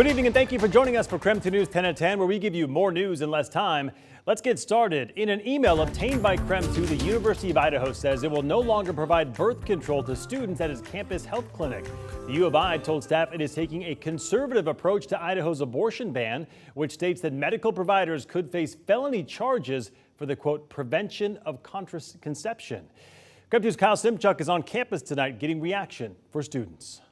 Good evening and thank you for joining us for KREM 2 News 10 at 10, where we give you more news in less time. Let's get started. In an email obtained by KREM 2, the University of Idaho says it will no longer provide birth control to students at its campus health clinic. The U of I told staff it is taking a conservative approach to Idaho's abortion ban, which states that medical providers could face felony charges for the, quote, prevention of contraception. KREM 2's Kyle Simchuk is on campus tonight getting reaction for students.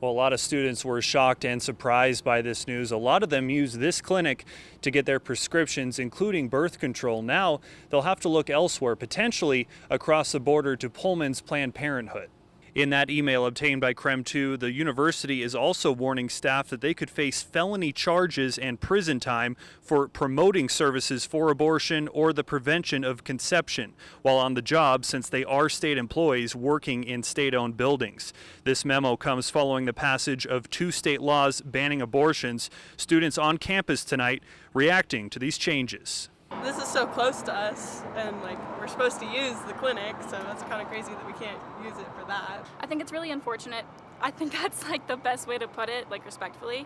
Well, a lot of students were shocked and surprised by this news. A lot of them use this clinic to get their prescriptions, including birth control. Now they'll have to look elsewhere, potentially across the border to Pullman's Planned Parenthood. In that email obtained by KREM 2, the university is also warning staff that they could face felony charges and prison time for promoting services for abortion or the prevention of conception while on the job, since they are state employees working in state-owned buildings. This memo comes following the passage of 2 state laws banning abortions. Students on campus tonight reacting to these changes. This is so close to us, and we're supposed to use the clinic, so that's kind of crazy that we can't use it for that. I think it's really unfortunate. I think that's the best way to put it, respectfully,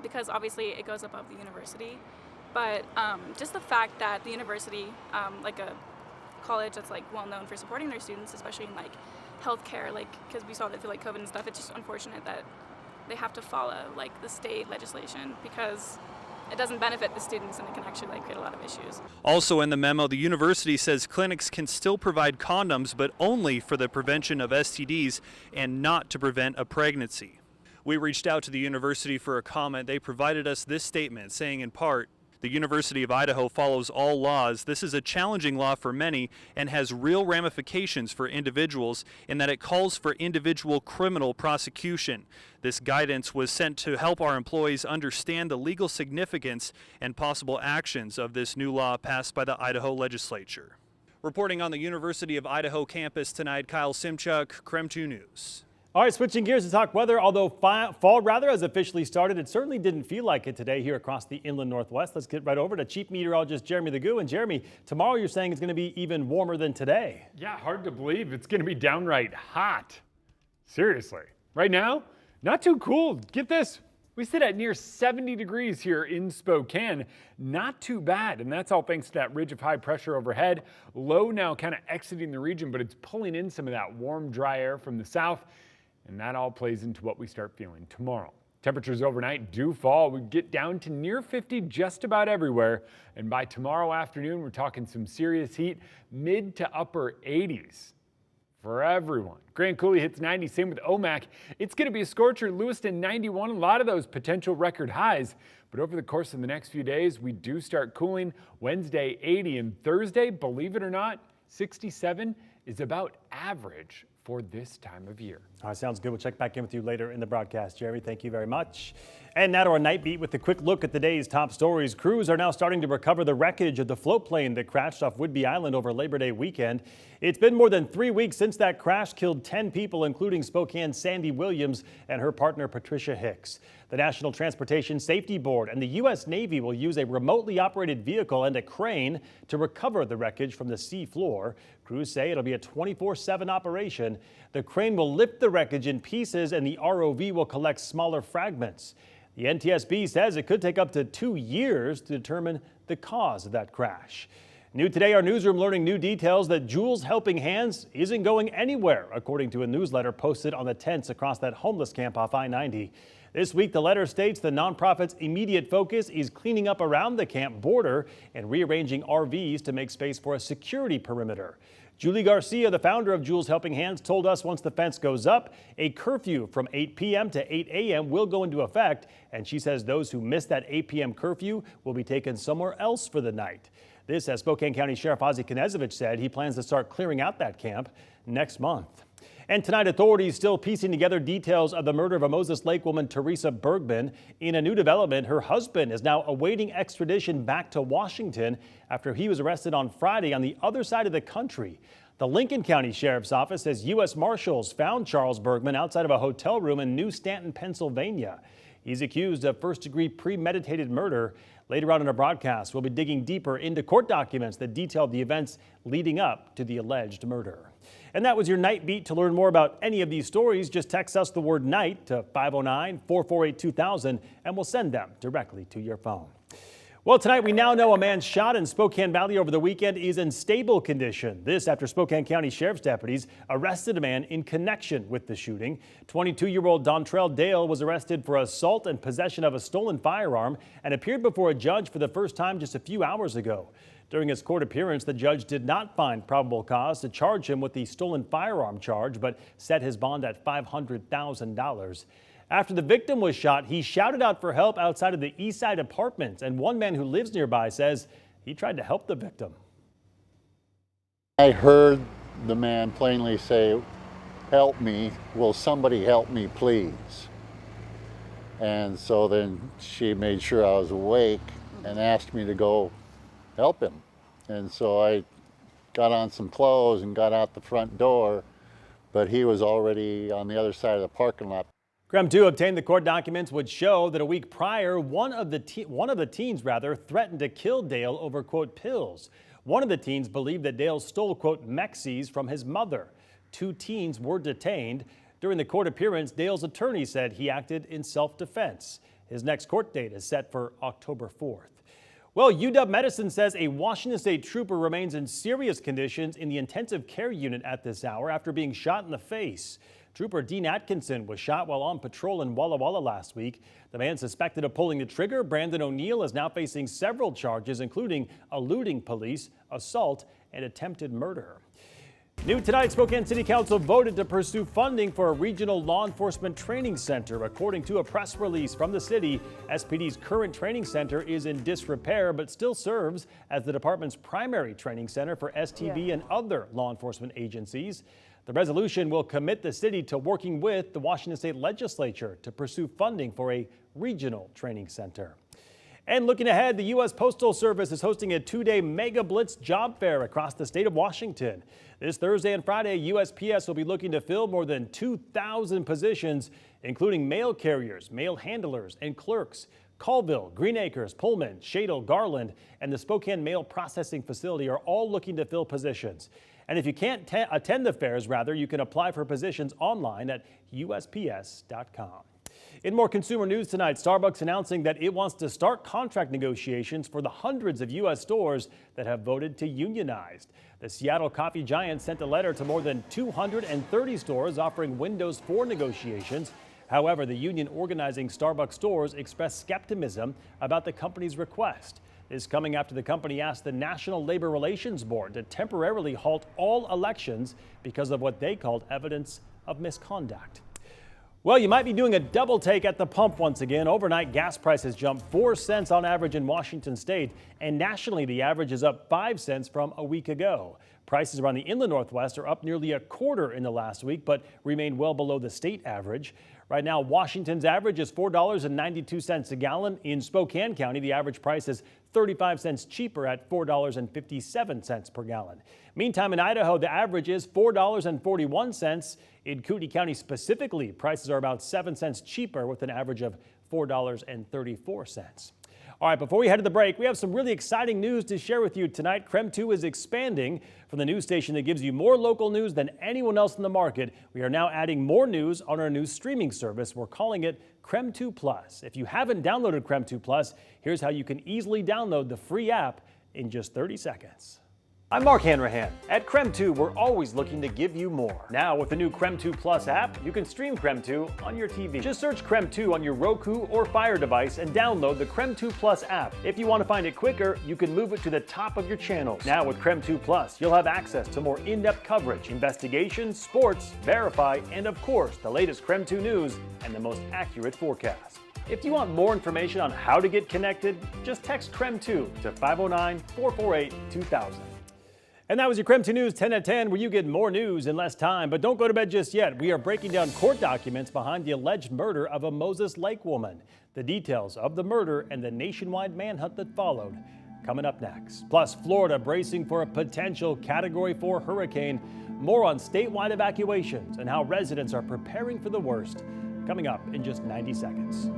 because obviously it goes above the university. But just the fact that the university, like a college that's well known for supporting their students, especially in healthcare, because we saw that through COVID and stuff, it's just unfortunate that they have to follow the state legislation, because it doesn't benefit the students and it can actually create a lot of issues. Also in the memo, the university says clinics can still provide condoms, but only for the prevention of STDs and not to prevent a pregnancy. We reached out to the university for a comment. They provided us this statement saying, in part, the University of Idaho follows all laws. This is a challenging law for many and has real ramifications for individuals in that it calls for individual criminal prosecution. This guidance was sent to help our employees understand the legal significance and possible actions of this new law passed by the Idaho legislature. Reporting on the University of Idaho campus tonight, Kyle Simchuk, KREM 2 News. All right, switching gears to talk weather. Although fall has officially started, it certainly didn't feel like it today here across the inland Northwest. Let's get right over to Chief Meteorologist Jeremy the Goo. And Jeremy, tomorrow you're saying it's going to be even warmer than today. Yeah, hard to believe. It's going to be downright hot. Seriously. Right now, not too cool. Get this. We sit at near 70 degrees here in Spokane. Not too bad, and that's all thanks to that ridge of high pressure overhead. Low now kind of exiting the region, but it's pulling in some of that warm, dry air from the south. And that all plays into what we start feeling tomorrow. Temperatures overnight do fall. We get down to near 50 just about everywhere. And by tomorrow afternoon, we're talking some serious heat, mid to upper 80s for everyone. Grand Coulee hits 90, same with Omak. It's going to be a scorcher. Lewiston 91, a lot of those potential record highs. But over the course of the next few days, we do start cooling. Wednesday 80 and Thursday, believe it or not, 67 is about average for this time of year. All right, sounds good. We'll check back in with you later in the broadcast, Jeremy. Thank you very much. And now to our night beat with a quick look at the day's top stories. Crews are now starting to recover the wreckage of the float plane that crashed off Whidbey Island over Labor Day weekend. It's been more than 3 weeks since that crash killed 10 people, including Spokane's Sandy Williams and her partner Patricia Hicks. The National Transportation Safety Board and the U.S. Navy will use a remotely operated vehicle and a crane to recover the wreckage from the sea floor. Crews say it'll be a 24/7 operation. The crane will lift the wreckage in pieces and the ROV will collect smaller fragments. The NTSB says it could take up to 2 years to determine the cause of that crash. New today, our newsroom learning new details that Jules Helping Hands isn't going anywhere, according to a newsletter posted on the tents across that homeless camp off I-90. This week, the letter states the nonprofit's immediate focus is cleaning up around the camp border and rearranging RVs to make space for a security perimeter. Julie Garcia, the founder of Jules Helping Hands, told us once the fence goes up, a curfew from 8 p.m. to 8 a.m. will go into effect, and she says those who miss that 8 p.m. curfew will be taken somewhere else for the night. This, as Spokane County Sheriff Ozzie Knezovich said, he plans to start clearing out that camp next month. And tonight, authorities still piecing together details of the murder of a Moses Lake woman, Teresa Bergman. In a new development, her husband is now awaiting extradition back to Washington after he was arrested on Friday on the other side of the country. The Lincoln County Sheriff's Office says U.S. Marshals found Charles Bergman outside of a hotel room in New Stanton, Pennsylvania. He's accused of first-degree premeditated murder. Later on in our broadcast, we'll be digging deeper into court documents that detail the events leading up to the alleged murder. And that was your Night Beat. To learn more about any of these stories, just text us the word night to 509-448-2000 and we'll send them directly to your phone. Well, tonight we now know a man shot in Spokane Valley over the weekend is in stable condition. This after Spokane County Sheriff's deputies arrested a man in connection with the shooting. 22-year-old Dontrell Dale was arrested for assault and possession of a stolen firearm and appeared before a judge for the first time just a few hours ago. During his court appearance, the judge did not find probable cause to charge him with the stolen firearm charge, but set his bond at $500,000. After the victim was shot, he shouted out for help outside of the Eastside Apartments, and one man who lives nearby says he tried to help the victim. I heard the man plainly say, "Help me, will somebody help me please?" And so then she made sure I was awake and asked me to go help him. And so I got on some clothes and got out the front door, but he was already on the other side of the parking lot. KREM 2 obtained the court documents which show that a week prior, one of the teens threatened to kill Dale over, quote, pills. One of the teens believed that Dale stole, quote, Mexies from his mother. 2 teens were detained. During the court appearance, Dale's attorney said he acted in self-defense. His next court date is set for October 4th. Well, UW Medicine says a Washington State trooper remains in serious conditions in the intensive care unit at this hour after being shot in the face. Trooper Dean Atkinson was shot while on patrol in Walla Walla last week. The man suspected of pulling the trigger, Brandon O'Neill, is now facing several charges, including eluding police, assault, and attempted murder. New tonight, Spokane City Council voted to pursue funding for a regional law enforcement training center. According to a press release from the city, SPD's current training center is in disrepair, but still serves as the department's primary training center for STB and other law enforcement agencies. The resolution will commit the city to working with the Washington State Legislature to pursue funding for a regional training center. And looking ahead, the U.S. Postal Service is hosting a 2-day Mega Blitz job fair across the state of Washington. This Thursday and Friday, USPS will be looking to fill more than 2,000 positions, including mail carriers, mail handlers, and clerks. Colville, Green Acres, Pullman, Shadle, Garland, and the Spokane Mail Processing Facility are all looking to fill positions. And if you can't attend the fairs, you can apply for positions online at USPS.com. In more consumer news tonight, Starbucks announcing that it wants to start contract negotiations for the hundreds of U.S. stores that have voted to unionize. The Seattle coffee giant sent a letter to more than 230 stores offering windows for negotiations. However, the union organizing Starbucks stores expressed skepticism about the company's request. This coming after the company asked the National Labor Relations Board to temporarily halt all elections because of what they called evidence of misconduct. Well, you might be doing a double take at the pump once again. Overnight, gas prices jumped 4 cents on average in Washington state, and nationally, the average is up 5 cents from a week ago. Prices around the inland Northwest are up nearly a quarter in the last week, but remain well below the state average. Right now, Washington's average is $4.92 a gallon. In Spokane County, the average price is 35 cents cheaper at $4.57 per gallon. Meantime, in Idaho, the average is $4.41. In Kootenai County specifically, prices are about 7 cents cheaper with an average of $4.34. All right, before we head to the break, we have some really exciting news to share with you tonight. KREM 2 is expanding. From the news station that gives you more local news than anyone else in the market, we are now adding more news on our new streaming service. We're calling it KREM 2 Plus. If you haven't downloaded KREM 2 Plus, here's how you can easily download the free app in just 30 seconds. I'm Mark Hanrahan. At KREM 2, we're always looking to give you more. Now, with the new KREM 2 Plus app, you can stream KREM 2 on your TV. Just search KREM 2 on your ROKU or Fire device and download the KREM 2 Plus app. If you want to find it quicker, you can move it to the top of your channels. Now, with KREM 2 Plus, you'll have access to more in-depth coverage, investigations, sports, Verify, and of course, the latest KREM 2 news and the most accurate forecast. If you want more information on how to get connected, just text KREM 2 to 509-448-2000. And that was your KREM 2 News 10 at 10, where you get more news in less time. But don't go to bed just yet. We are breaking down court documents behind the alleged murder of a Moses Lake woman. The details of the murder and the nationwide manhunt that followed coming up next. Plus, Florida bracing for a potential Category 4 hurricane. More on statewide evacuations and how residents are preparing for the worst. Coming up in just 90 seconds.